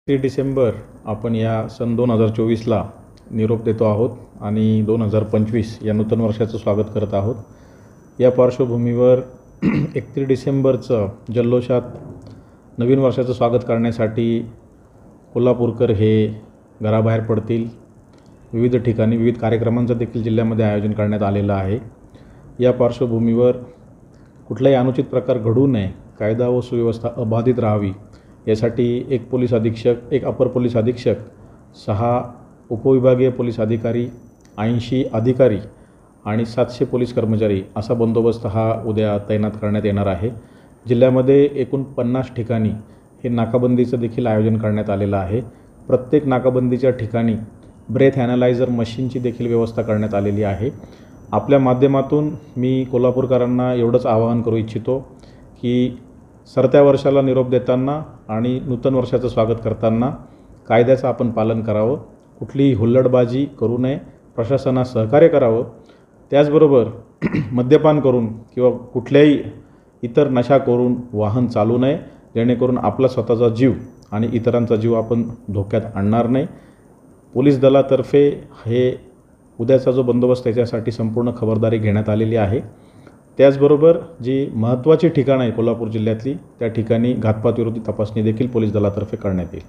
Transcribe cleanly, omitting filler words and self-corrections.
3 डिसेंबर आपण या सन 2024ला निरोप देतो आहोत आणि 2025 या नूतन वर्षाचं स्वागत करत आहोत। या पार्श्वभूमीवर 31 डिसेंबरचं जल्लोषात नवीन वर्षाचं स्वागत करण्यासाठी कोल्हापूरकर हे घराबाहेर पडतील। विविध ठिकाणी विविध कार्यक्रमांचं देखील जिल्ह्यामध्ये आयोजन करण्यात आलेलं आहे। या पार्श्वभूमीवर कुठलाही अनुचित प्रकार घडू नये, कायदा व सुव्यवस्था अबाधित राहावी यासाठी एक पोलीस अधीक्षक, एक अपर पोलीस अधीक्षक, 6 उपविभागीय पोलीस अधिकारी, 80 अधिकारी आणि 700 पोलीस कर्मचारी असा बंदोबस्त हा उद्या तैनात करण्यात येणार आहे। जिल्ह्यामध्ये एकूण 50 ठिकाणी हे नाकाबंदीचं देखील आयोजन करण्यात आलेलं आहे। प्रत्येक नाकाबंदीच्या ठिकाणी ब्रेथ ॲनालायझर मशीनची देखील व्यवस्था करण्यात आलेली आहे। आपल्या माध्यमातून मी कोल्हापूरकरांना एवढंच आवाहन करू इच्छितो की सरत्या वर्षाला निरोप देताना आणि नूतन वर्षाचं स्वागत करताना कायद्याचं आपण पालन करावं, कुठलीही हुल्लडबाजी करू नये, प्रशासनास सहकार्य करावं। त्याचबरोबर मद्यपान करून किंवा कुठल्याही इतर नशा करून वाहन चालू नये, जेणेकरून आपला स्वतःचा जीव आणि इतरांचा जीव आपण धोक्यात आणणार नाही। पोलीस दलातर्फे हे उद्याचा जो बंदोबस्त त्याच्यासाठी संपूर्ण खबरदारी घेण्यात आलेली आहे। त्याचबरोबर जी महत्त्वाची ठिकाणं आहे कोल्हापूर जिल्ह्यातली, त्या ठिकाणी घातपात विरोधी तपासणी देखील पोलीस दलातर्फे करण्यात येईल।